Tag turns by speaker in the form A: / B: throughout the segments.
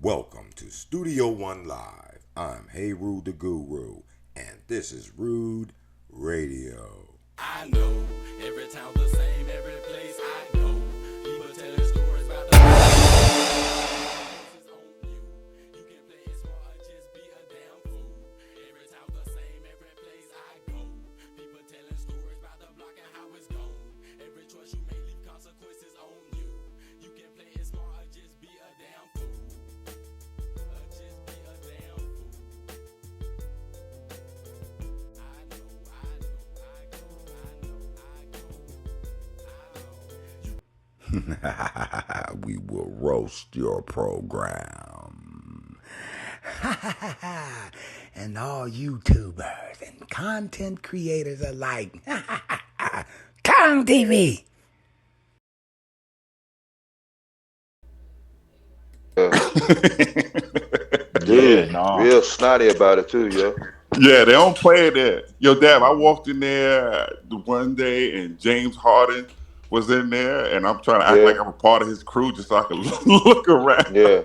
A: Welcome to Studio One Live. I'm Hey Rude the Guru, and this is Rude Radio.
B: I know every town the same, every place I go. People telling stories about the on you. You can play it smart or just be a damn fool. Every town the same, every place I go. People telling stories about the block and how it's gone. Every choice you make leave consequences on you. You can play it smart or just be a damn fool. Or just be a damn fool. I know, I know, I go, I know, I go, I know.
A: We will roast your program. And all YouTubers and content creators alike. Kong TV.
C: Yeah,
D: nah.
C: real snotty about it too, yo.
D: Yeah, they don't play that. Yo, Dad, I walked in there the one day and James Harden was in there, and I'm trying to act
C: Yeah.
D: like I'm a part of his crew just so I can look around.
C: Yeah.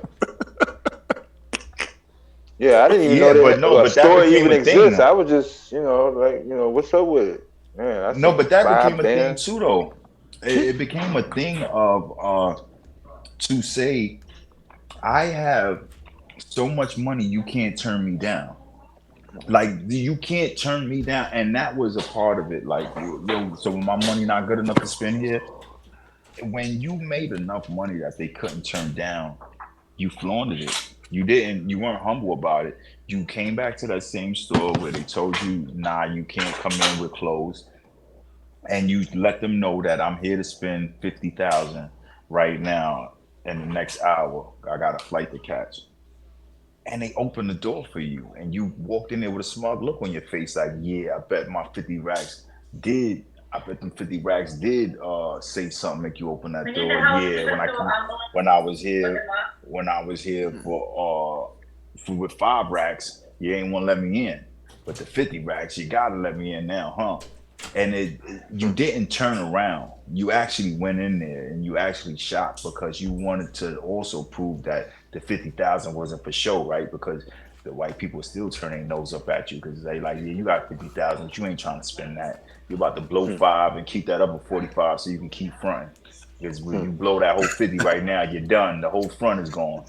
C: Yeah, I didn't even know
E: but
C: that
E: that
C: story
E: became
C: even
E: a thing,
C: exists.
E: though.
C: I was just, what's up with it? Man, I
E: No,
C: seen
E: but that
C: 5
E: became a thing
C: bands.
E: too, though. It became a thing of to say, I have so much money, you can't turn me down. Like you can't turn me down, and that was a part of it. Like, so when my money not good enough to spend here, when you made enough money that they couldn't turn down, you flaunted it. You weren't humble about it. You came back to that same store where they told you, nah, you can't come in with clothes. And you let them know that I'm here to spend 50,000 right now in the next hour. I got a flight to catch. And they opened the door for you. And you walked in there with a smug look on your face, like, yeah, I bet my 50 racks did. I bet them 50 racks did say something, make you open that door. Yeah, when I was here, for with 5 racks, you ain't want to let me in. But the 50 racks, you gotta let me in now, huh? And you didn't turn around. You actually went in there and you actually shot because you wanted to also prove that the 50,000 wasn't for show, right? Because the white people still turn their nose up at you because they like, yeah, you got 50,000, but you ain't trying to spend that. You're about to blow 5 and keep that up at 45 so you can keep fronting. Because when you blow that whole 50 right now, you're done. The whole front is gone.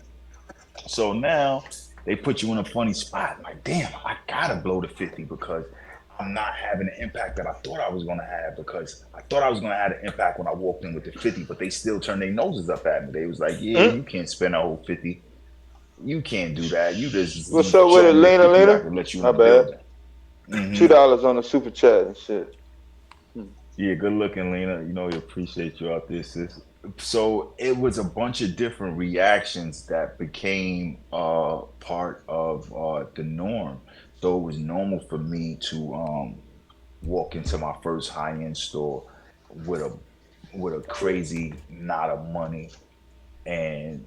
E: So now they put you in a funny spot. Like, damn, I gotta blow the 50 because I'm not having the impact that I thought I was gonna have, because I thought I was gonna have an impact when I walked in with the 50, but they still turned their noses up at me. They was like, yeah, you can't spend a whole 50. You can't do that. You just
C: What's up with
E: show
C: it,
E: me a 50, I
C: Lena?
E: can let you in
C: My
E: the
C: bad.
E: building.
C: $2 on the super chat and shit.
E: Yeah, good looking, Lena. You know, we appreciate you out there, sis. So it was a bunch of different reactions that became part of the norm. So it was normal for me to walk into my first high end store with a crazy knot of money and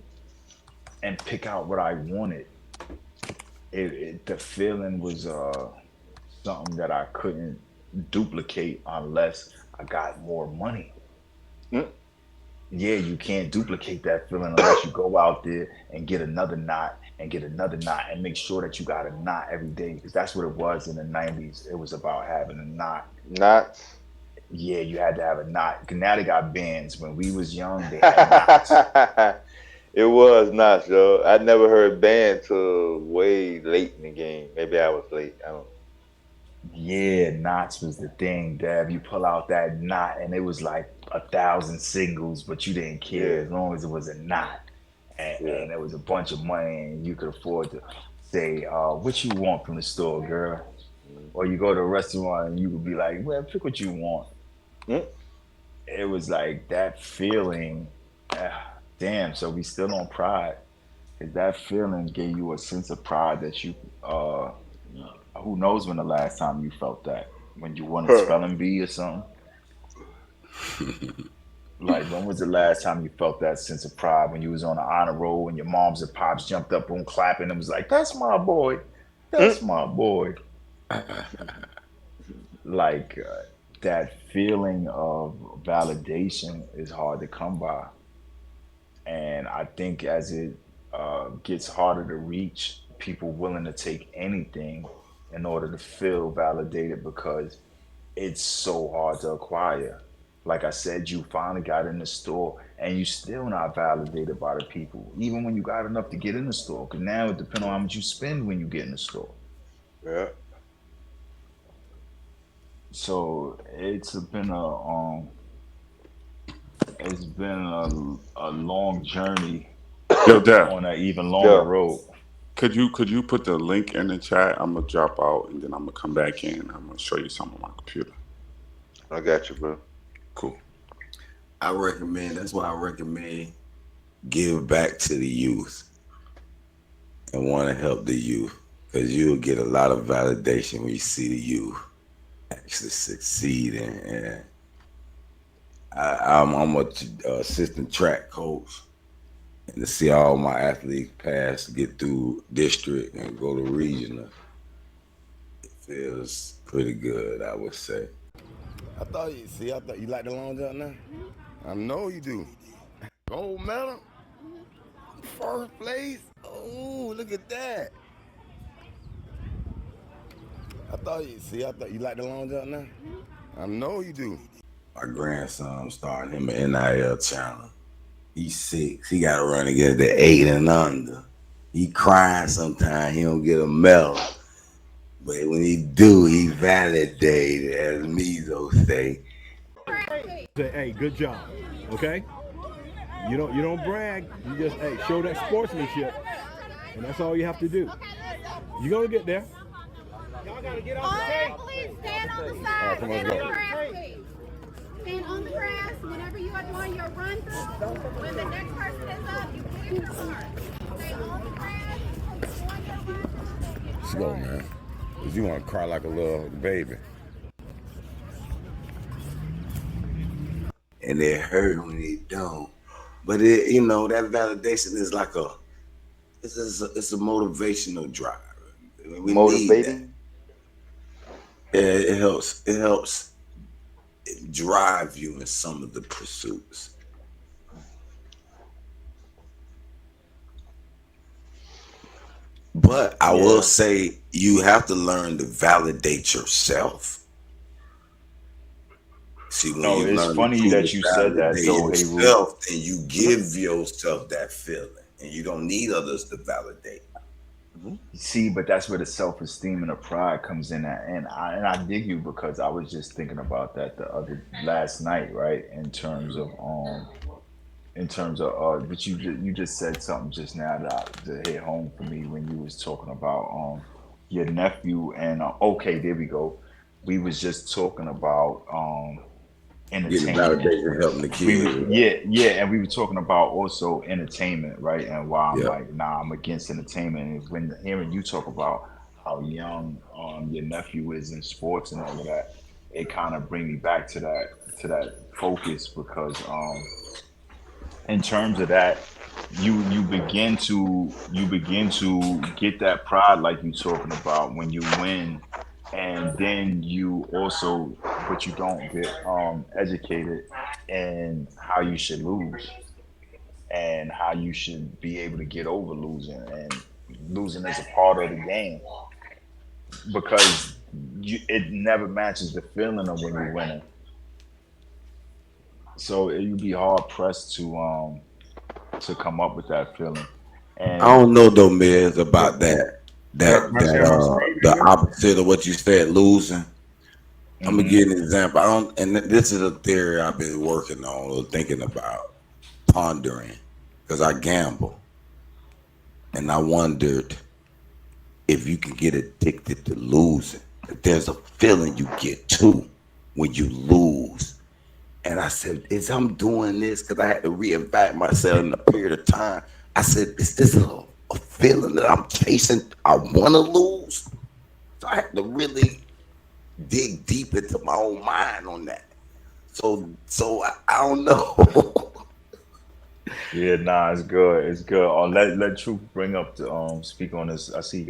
E: pick out what I wanted. The feeling was something that I couldn't duplicate unless I got more money.
C: Mm.
E: Yeah, you can't duplicate that feeling unless you go out there and get another knot and get another knot and make sure that you got a knot every day, because that's what it was in the 90s. It was about having a knot.
C: Not.
E: Yeah, you had to have a knot. 'Cause now they got bands. When we was young, they had knots.
C: It was not, yo. I never heard band till way late in the game. Maybe I was late. I don't.
E: Yeah, knots was the thing, Dev. You pull out that knot and it was like 1,000 singles, but you didn't care
C: Yeah.
E: as long as it was a knot. And it was a bunch of money and you could afford to say, what you want from the store, girl? Or you go to a restaurant and you could be like, well, pick what you want.
C: Mm.
E: It was like that feeling. Damn, so we still on pride. 'Cause that feeling gave you a sense of pride that you, who knows when the last time you felt that? When you won a spelling bee or something? Like, when was the last time you felt that sense of pride when you was on the honor roll and your moms and pops jumped up and clapping and was like, that's my boy. That's my boy. Like, that feeling of validation is hard to come by. And I think as it gets harder to reach. People willing to take anything in order to feel validated because it's so hard to acquire. Like I said, you finally got in the store and you still not validated by the people, even when you got enough to get in the store. Because now it depends on how much you spend when you get in the store.
C: Yeah.
E: So it's been a long journey
D: Yo, Dad,
E: on an even longer
C: Yeah.
E: road.
D: could you put the link in the chat? I'm gonna drop out and then I'm gonna come back in. I'm gonna show you something on my computer.
C: I got you, bro.
D: Cool.
A: I recommend. That's why I recommend give back to the youth and want to help the youth because you'll get a lot of validation when you see the youth actually succeed. And I'm a assistant track coach, and to see all my athletes pass, get through district, and go to regional, it feels pretty good, I would say. I thought you like the long jump now. I know you do. Gold medal, first place. Oh, look at that. I thought you like the long jump now. I know you do. My grandson started him an NIL channel. He's 6. He got to run against the 8 and under. He crying sometimes. He don't get a medal. But when he do, he validated, as Mezo say.
F: Say, hey, good job. Okay? You don't brag. You just show that sportsmanship. And that's all you have to do. You're gonna get there.
G: Y'all gotta get off the tape. Please stand on the side.
A: Come on,
G: Stand
A: let's
G: on
A: go.
G: the grass, please. Stand on the grass whenever you are doing your run through. When the next person is up, you clear your mark. Stay on the grass. On your run through.
A: Let's go, man. Cause you want to cry like a little baby. And it hurt when they don't. But it, that validation is like it's a motivational drive. We need that.
C: Motivating.
A: Yeah, it helps drive you in some of the pursuits. But I will say you have to learn to validate yourself. See, when
E: No,
A: you
E: it's
A: learn
E: funny
A: to
E: that you said that,
A: validate
E: though, Hey Roo.
A: yourself, then you give yourself that feeling, and you don't need others to validate.
E: See, but that's where the self-esteem and the pride comes in at. And I dig you because I was just thinking about that last night, right? But you just said something just now that hit home for me when you was talking about your nephew and okay, there we go. We was just talking about
A: Getting
E: entertainment.
A: validation, helping the kids.
E: And we were talking about also entertainment, right? And why I'm
A: Yeah.
E: like, nah, I'm against entertainment. And when hearing you talk about how young your nephew is in sports and all of that, it kind of bring me back to that focus because in terms of that, you begin to get that pride like you talking about when you win, and then you also, but you don't get educated in how you should lose and how you should be able to get over losing, and losing is a part of the game because it never matches the feeling of when you're winning. So you'd be hard pressed to come up with that feeling.
A: I
E: And
A: don't know though, Miz, about that.
D: Can I share my screen
A: The
D: here?
A: opposite of what you said, losing. I'm gonna
E: mhm.
A: give you an example. This is a theory I've been working on or thinking about, pondering, because I gamble, and I wondered if you can get addicted to losing. If there's a feeling you get too when you lose. And I said, as I'm doing this, because I had to reinvent myself in a period of time, I said, is this a feeling that I'm chasing? I want to lose. So I had to really dig deep into my own mind on that. So I don't know.
E: Yeah, nah, it's good. It's good. Let Truth bring up the speak on this. I see you